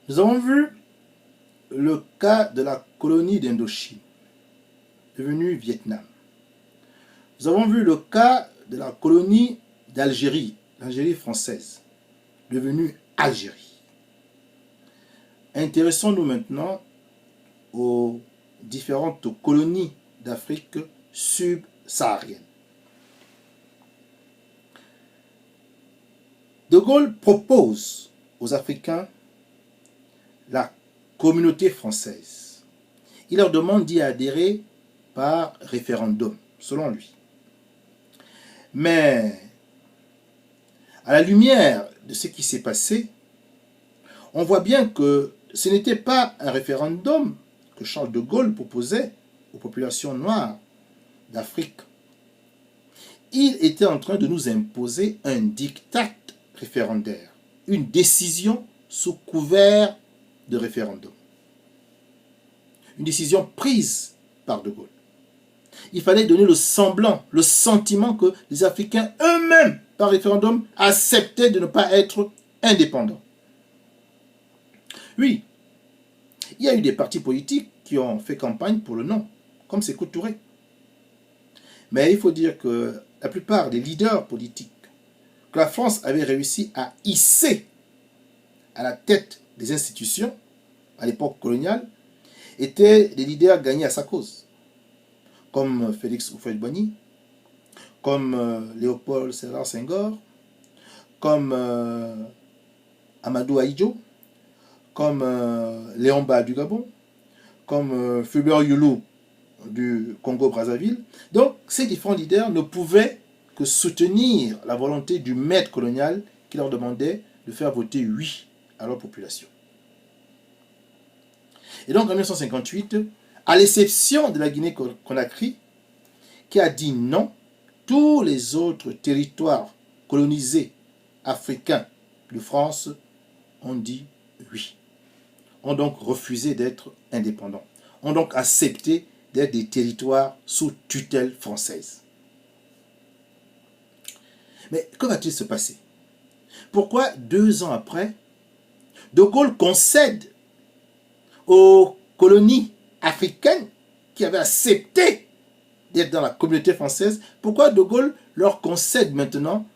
Nous avons vu le cas de la colonie d'Indochine, devenue Vietnam. Nous avons vu le cas de la colonie d'Algérie, l'Algérie française, devenue Algérie. Intéressons-nous maintenant aux différentes colonies d'Afrique subsaharienne. De Gaulle propose aux Africains la communauté française. Il leur demande d'y adhérer par référendum, selon lui. Mais à la lumière de ce qui s'est passé, on voit bien que ce n'était pas un référendum que Charles de Gaulle proposait aux populations noires d'Afrique. Il était en train de nous imposer un diktat référendaire, une décision sous couvert de référendum. Une décision prise par de Gaulle. Il fallait donner le semblant, le sentiment que les Africains eux-mêmes, par référendum, acceptaient de ne pas être indépendants. Oui, il y a eu des partis politiques qui ont fait campagne pour le non, comme Sékou Touré. Mais il faut dire que la plupart des leaders politiques que la France avait réussi à hisser à la tête des institutions, à l'époque coloniale, étaient des leaders gagnés à sa cause, comme Félix Houphouët-Boigny, comme Léopold Sédar Senghor, comme Amadou Ahidjo, comme Léon-Ba du Gabon, comme Fulbert Youlou du Congo-Brazzaville. Donc, ces différents leaders ne pouvaient que soutenir la volonté du maître colonial qui leur demandait de faire voter oui à leur population. Et donc, en 1958, à l'exception de la Guinée-Conakry, qui a dit non, tous les autres territoires colonisés africains de France ont dit oui. Ont donc refusé d'être indépendants. Ont donc accepté d'être des territoires sous tutelle française. Mais que va-t-il se passer? Pourquoi 2 ans après, de Gaulle concède aux colonies africaines qui avaient accepté d'être dans la communauté française, pourquoi de Gaulle leur concède maintenant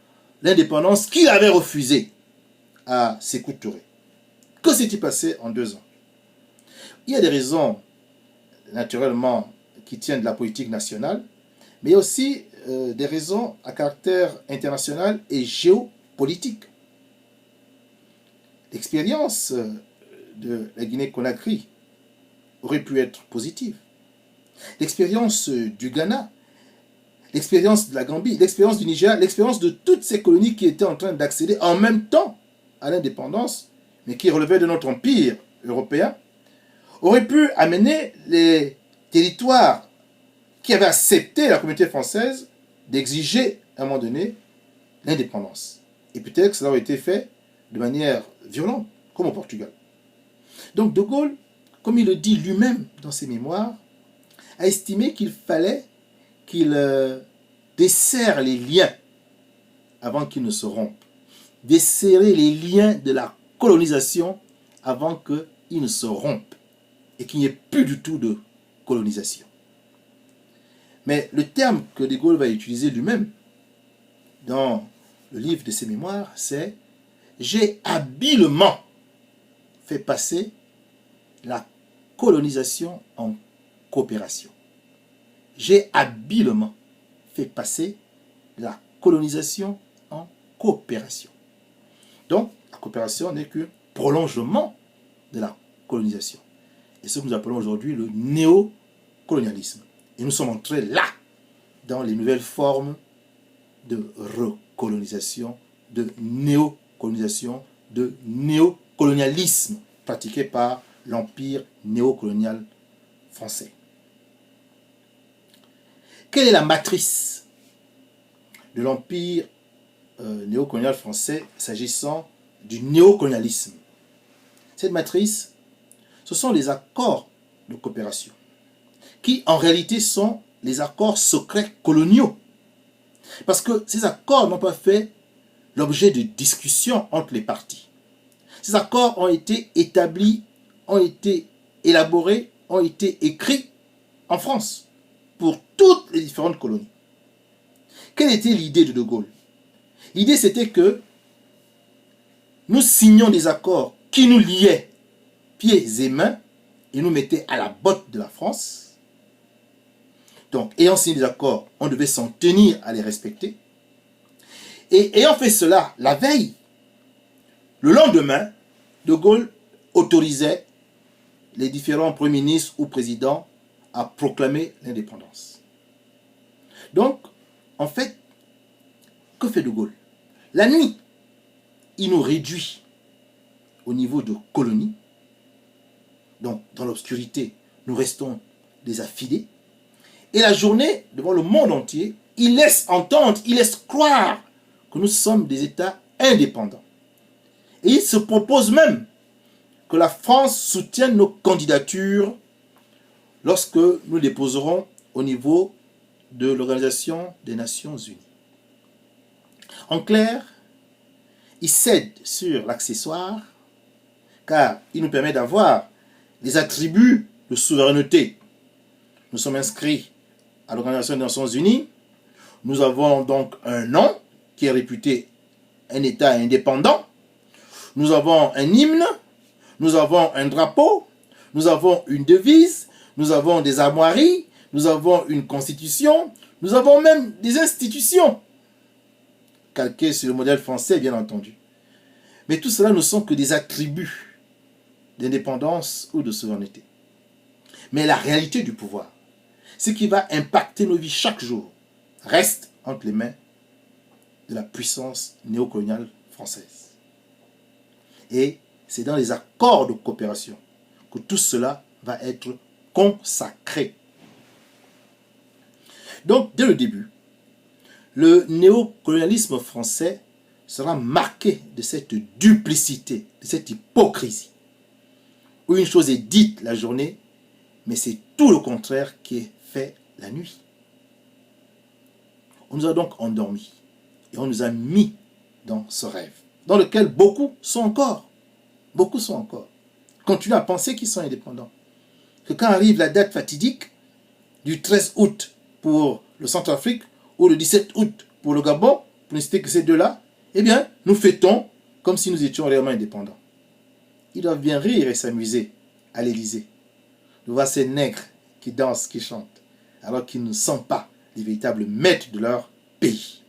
l'indépendance qu'il avait refusée à Sékou Touré? Que s'est-il passé en 2 ans? Il y a des raisons, naturellement, qui tiennent de la politique nationale, mais il y a aussi des raisons à caractère international et géopolitique. L'expérience de la Guinée-Conakry aurait pu être positive. L'expérience du Ghana, l'expérience de la Gambie, l'expérience du Niger, l'expérience de toutes ces colonies qui étaient en train d'accéder en même temps à l'indépendance, mais qui relevaient de notre empire européen, aurait pu amener les territoires qui avaient accepté la communauté française d'exiger à un moment donné l'indépendance. Et peut-être que cela aurait été fait de manière violente, comme au Portugal. Donc de Gaulle, comme il le dit lui-même dans ses mémoires, a estimé qu'il fallait qu'il desserre les liens avant qu'ils ne se rompent. Desserrer les liens de la colonisation avant qu'ils ne se rompent et qu'il n'y ait plus du tout de colonisation. Mais le terme que de Gaulle va utiliser lui-même dans le livre de ses mémoires, c'est « j'ai habilement fait passer la colonisation en coopération ». J'ai habilement fait passer la colonisation en coopération. Donc, la coopération n'est qu'un prolongement de la colonisation. Et ce que nous appelons aujourd'hui le néocolonialisme. Et nous sommes entrés là, dans les nouvelles formes de recolonisation, de néocolonisation, de néocolonialisme pratiqué par l'empire néocolonial français. Quelle est la matrice de l'empire néocolonial français s'agissant du néocolonialisme? Cette matrice, ce sont les accords de coopération, qui en réalité sont les accords secrets coloniaux. Parce que ces accords n'ont pas fait l'objet de discussions entre les parties. Ces accords ont été établis, ont été élaborés, ont été écrits en France pour toutes les différentes colonies. Quelle était l'idée de De Gaulle? L'idée, c'était que nous signions des accords qui nous liaient pieds et mains et nous mettaient à la botte de la France. Donc, ayant signé des accords, on devait s'en tenir à les respecter. Et ayant fait cela la veille, le lendemain, De Gaulle autorisait les différents premiers ministres ou présidents à proclamer l'indépendance. Donc, en fait, que fait De Gaulle? La nuit, il nous réduit au niveau de colonies. Donc, dans l'obscurité, nous restons des affidés. Et la journée, devant le monde entier, il laisse entendre, il laisse croire que nous sommes des États indépendants. Et il se propose même que la France soutienne nos candidatures lorsque nous déposerons au niveau de l'Organisation des Nations Unies. En clair, il cède sur l'accessoire car il nous permet d'avoir les attributs de souveraineté. Nous sommes inscrits à l'Organisation des Nations Unies. Nous avons donc un nom qui est réputé un État indépendant. Nous avons un hymne, nous avons un drapeau, nous avons une devise, nous avons des armoiries, nous avons une constitution, nous avons même des institutions, calquées sur le modèle français, bien entendu. Mais tout cela ne sont que des attributs d'indépendance ou de souveraineté. Mais la réalité du pouvoir, ce qui va impacter nos vies chaque jour, reste entre les mains de la puissance néocoloniale française. Et c'est dans les accords de coopération que tout cela va être consacré. Donc, dès le début, le néocolonialisme français sera marqué de cette duplicité, de cette hypocrisie, où une chose est dite la journée, mais c'est tout le contraire qui est fait la nuit. On nous a donc endormis et on nous a mis dans ce rêve, dans lequel beaucoup sont encore. Continuent à penser qu'ils sont indépendants. Que quand arrive la date fatidique du 13 août pour le Centrafrique ou le 17 août pour le Gabon, pour ne citer que ces deux-là, eh bien, nous fêtons comme si nous étions réellement indépendants. Ils doivent bien rire et s'amuser à l'Élysée. De voir ces nègres qui dansent, qui chantent, alors qu'ils ne sont pas les véritables maîtres de leur pays.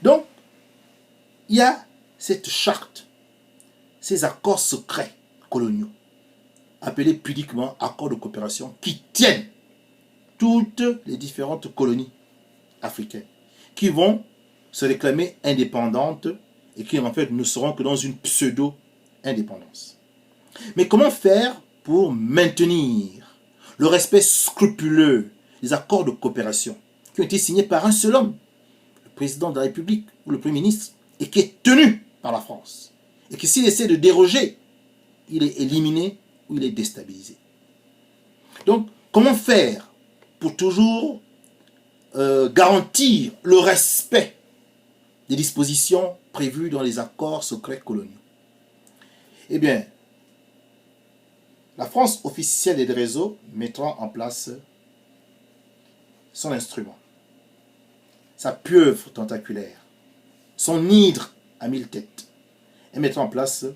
Donc, il y a cette charte, ces accords secrets coloniaux, appelés pudiquement accords de coopération, qui tiennent toutes les différentes colonies africaines, qui vont se réclamer indépendantes et qui en fait ne seront que dans une pseudo-indépendance. Mais comment faire pour maintenir le respect scrupuleux des accords de coopération qui ont été signés par un seul homme, le président de la République ou le Premier ministre, et qui est tenu par la France, et que s'il essaie de déroger, il est éliminé ou il est déstabilisé. Donc, comment faire pour toujours garantir le respect des dispositions prévues dans les accords secrets coloniaux? Eh bien, la France officielle et des réseaux mettra en place son instrument, sa pieuvre tentaculaire, son hydre à 1000 têtes, et mettra en place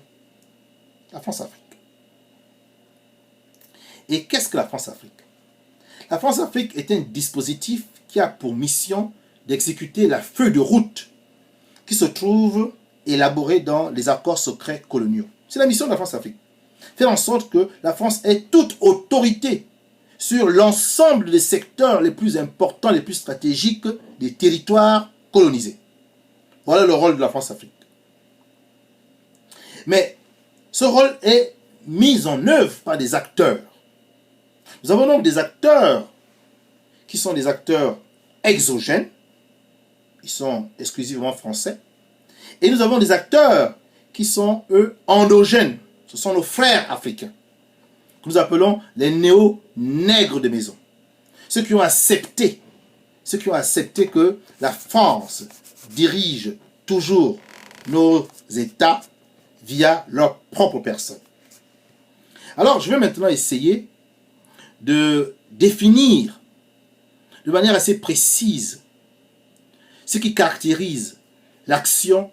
la France-Afrique. Et qu'est-ce que la France-Afrique? La France-Afrique est un dispositif qui a pour mission d'exécuter la feuille de route qui se trouve élaborée dans les accords secrets coloniaux. C'est la mission de la France-Afrique. Faire en sorte que la France ait toute autorité sur l'ensemble des secteurs les plus importants, les plus stratégiques des territoires colonisés. Voilà le rôle de la France-Afrique. Mais ce rôle est mis en œuvre par des acteurs. Nous avons donc des acteurs qui sont des acteurs exogènes, ils sont exclusivement français, et nous avons des acteurs qui sont, eux, endogènes, ce sont nos frères africains, que nous appelons les néo-nègres de maison, ceux qui ont accepté que la France dirige toujours nos États via leur propre personne. Alors, je vais maintenant essayer de définir de manière assez précise ce qui caractérise l'action,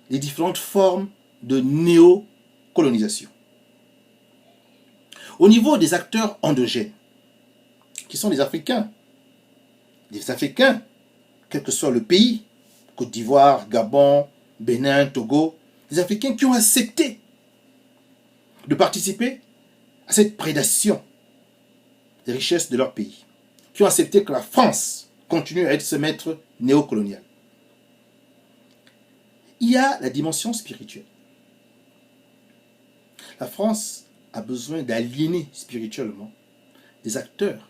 les différentes formes de néocolonisation. Au niveau des acteurs endogènes, qui sont les Africains, quel que soit le pays, Côte d'Ivoire, Gabon, Bénin, Togo, des Africains qui ont accepté de participer à cette prédation des richesses de leur pays, qui ont accepté que la France continue à être ce maître néocolonial. Il y a la dimension spirituelle. La France a besoin d'aliéner spirituellement des acteurs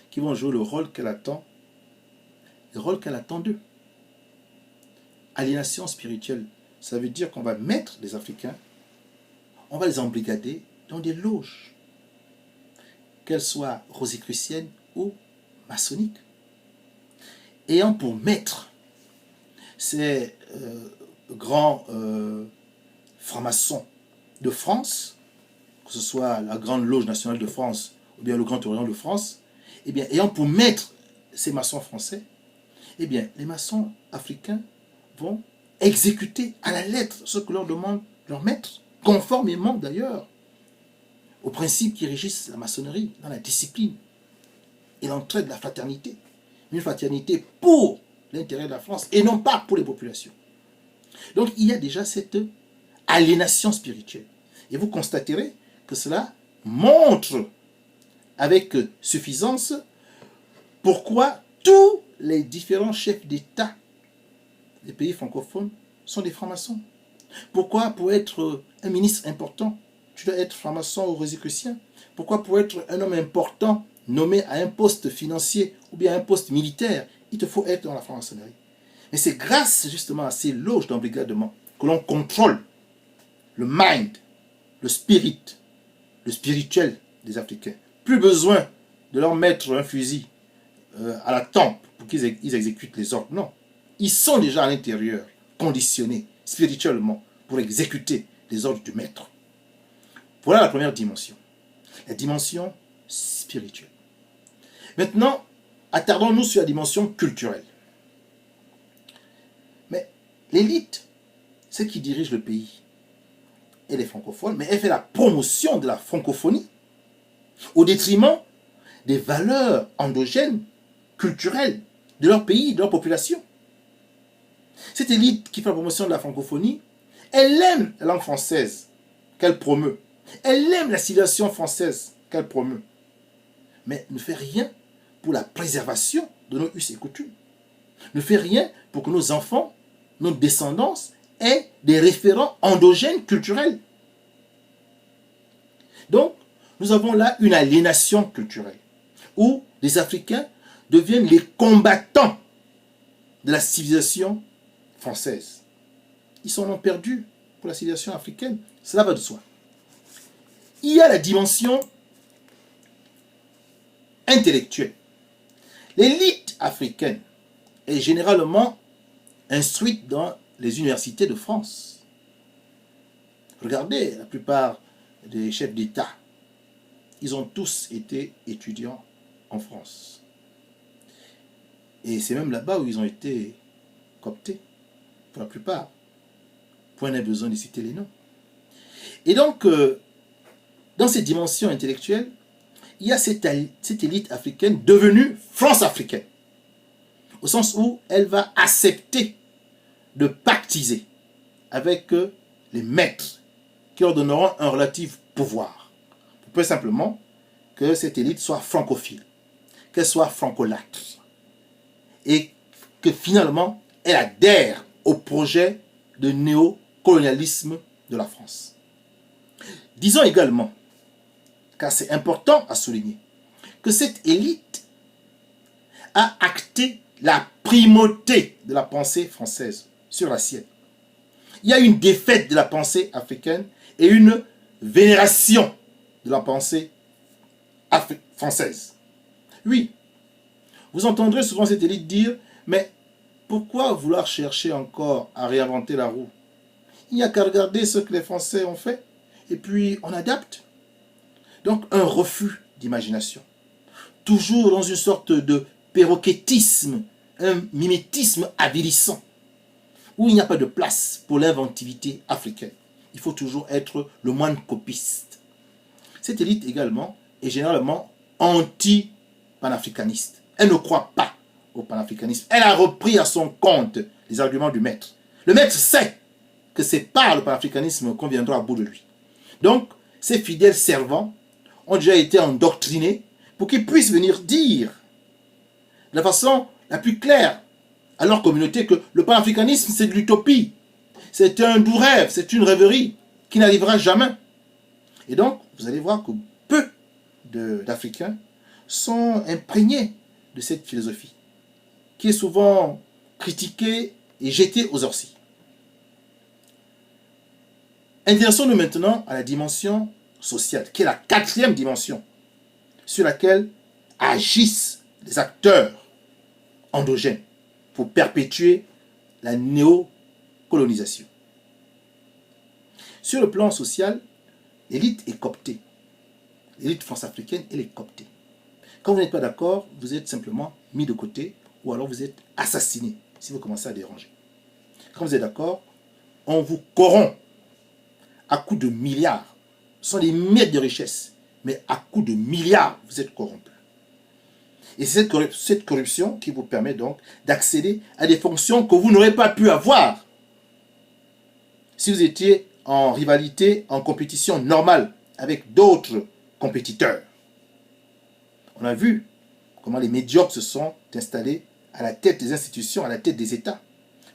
qui vont jouer le rôle qu'elle attend d'eux. Aliénation spirituelle, ça veut dire qu'on va mettre les Africains, on va les embrigader dans des loges, qu'elles soient rosicruciennes ou maçonniques, ayant pour maître ces grands francs-maçons de France, que ce soit la Grande Loge nationale de France ou bien le Grand Orient de France, eh bien, ayant pour maître ces maçons français, eh bien, les maçons africains vont exécuter à la lettre ce que leur demande leur maître, conformément d'ailleurs aux principes qui régissent la maçonnerie dans la discipline et l'entraide de la fraternité. Une fraternité pour l'intérêt de la France et non pas pour les populations. Donc il y a déjà cette aliénation spirituelle. Et vous constaterez que cela montre avec suffisance pourquoi tous les différents chefs d'État des pays francophones sont des francs-maçons. Pourquoi pour être un ministre important, tu dois être franc-maçon ou rosicrucien? Pourquoi pour être un homme important nommé à un poste financier ou bien à un poste militaire, il te faut être dans la franc-maçonnerie? Mais c'est grâce justement à ces loges d'embrigadement que l'on contrôle le mind, le spirit, le spirituel des Africains. Plus besoin de leur mettre un fusil à la tempe pour qu'ils exécutent les ordres. Non. Ils sont déjà à l'intérieur, conditionnés spirituellement pour exécuter les ordres du maître. Voilà la première dimension. La dimension spirituelle. Maintenant, attardons-nous sur la dimension culturelle. Mais l'élite, c'est qui dirige le pays. Elle est francophone, mais elle fait la promotion de la francophonie au détriment des valeurs endogènes, culturelles de leur pays, de leur population. Cette élite qui fait la promotion de la francophonie, elle aime la langue française qu'elle promeut. Elle aime la civilisation française qu'elle promeut. Mais ne fait rien pour la préservation de nos us et coutumes. Ne fait rien pour que nos enfants, nos descendants, aient des référents endogènes culturels. Donc, nous avons là une aliénation culturelle, où les Africains deviennent les combattants de la civilisation française. Ils sont non perdus pour la civilisation africaine. Cela va de soi. Il y a la dimension intellectuelle. L'élite africaine est généralement instruite dans les universités de France. Regardez, la plupart des chefs d'État, ils ont tous été étudiants en France. Et c'est même là-bas où ils ont été cooptés, pour la plupart. Point n'est besoin de citer les noms. Et donc, dans ces dimensions intellectuelles, il y a cette élite africaine devenue France-africaine, au sens où elle va accepter de pactiser avec les maîtres qui leur donneront un relatif pouvoir. Pour peu simplement que cette élite soit francophile, qu'elle soit francolâtre, et que finalement elle adhère au projet de néocolonialisme de la France. Disons également, car c'est important à souligner, que cette élite a acté la primauté de la pensée française sur la sienne. Il y a une défaite de la pensée africaine et une vénération de la pensée française. Oui, vous entendrez souvent cette élite dire, mais pourquoi vouloir chercher encore à réinventer la roue? Il n'y a qu'à regarder ce que les Français ont fait, et puis on adapte. Donc un refus d'imagination. Toujours dans une sorte de perroquetisme, un mimétisme avilissant, où il n'y a pas de place pour l'inventivité africaine. Il faut toujours être le moine copiste. Cette élite également est généralement anti-panafricaniste. Elle ne croit pas au panafricanisme. Elle a repris à son compte les arguments du maître. Le maître sait que c'est par le panafricanisme qu'on viendra à bout de lui. Donc, ces fidèles servants ont déjà été endoctrinés pour qu'ils puissent venir dire de la façon la plus claire à leur communauté que le panafricanisme, c'est de l'utopie. C'est un doux rêve, c'est une rêverie qui n'arrivera jamais. Et donc, vous allez voir que peu d'Africains sont imprégnés de cette philosophie, qui est souvent critiquée et jetée aux orties. Intéressons-nous maintenant à la dimension sociale, qui est la quatrième dimension, sur laquelle agissent les acteurs endogènes pour perpétuer la néocolonisation. Sur le plan social, l'élite est cooptée. L'élite france-africaine, elle est cooptée. Quand vous n'êtes pas d'accord, vous êtes simplement mis de côté ou alors vous êtes assassiné si vous commencez à déranger. Quand vous êtes d'accord, on vous corrompt à coups de milliards. Ce sont des miettes de richesse, mais à coups de milliards, vous êtes corrompu. Et c'est cette corruption qui vous permet donc d'accéder à des fonctions que vous n'aurez pas pu avoir si vous étiez en rivalité, en compétition normale avec d'autres compétiteurs. On a vu comment les médiocres se sont installés à la tête des institutions, à la tête des États,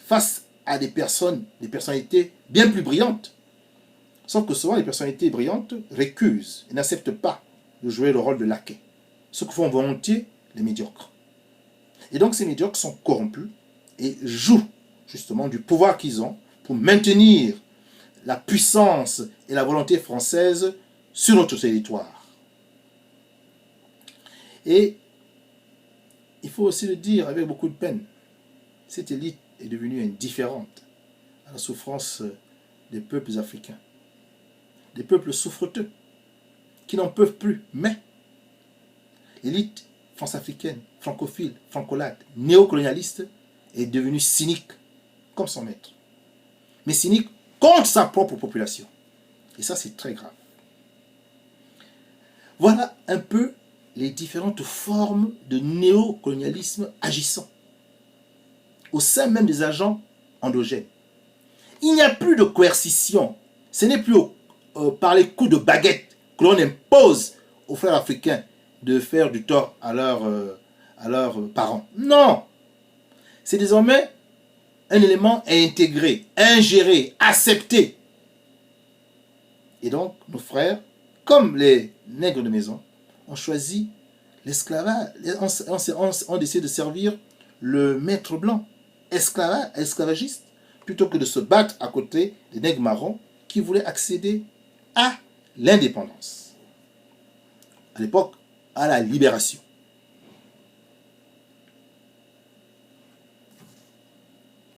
face à des personnalités bien plus brillantes. Sauf que souvent, les personnalités brillantes récusent et n'acceptent pas de jouer le rôle de laquais. Ce que font volontiers les médiocres. Et donc, ces médiocres sont corrompus et jouent justement du pouvoir qu'ils ont pour maintenir la puissance et la volonté française sur notre territoire. Et il faut aussi le dire avec beaucoup de peine, cette élite est devenue indifférente à la souffrance des peuples africains, des peuples souffreteux, qui n'en peuvent plus. Mais l'élite france-africaine, francophile, francolate, néocolonialiste est devenue cynique comme son maître. Mais cynique contre sa propre population. Et ça, c'est très grave. Voilà un peu les différentes formes de néocolonialisme agissant au sein même des agents endogènes. Il n'y a plus de coercition. Ce n'est plus par les coups de baguette que l'on impose aux frères africains de faire du tort à leurs parents. Non! C'est désormais un élément intégré, ingéré, accepté. Et donc, nos frères, comme les nègres de maison, ont choisi l'esclavage, ont décidé de servir le maître blanc, esclavagiste, plutôt que de se battre à côté des nègres marrons qui voulaient accéder à l'indépendance. À l'époque, à la libération.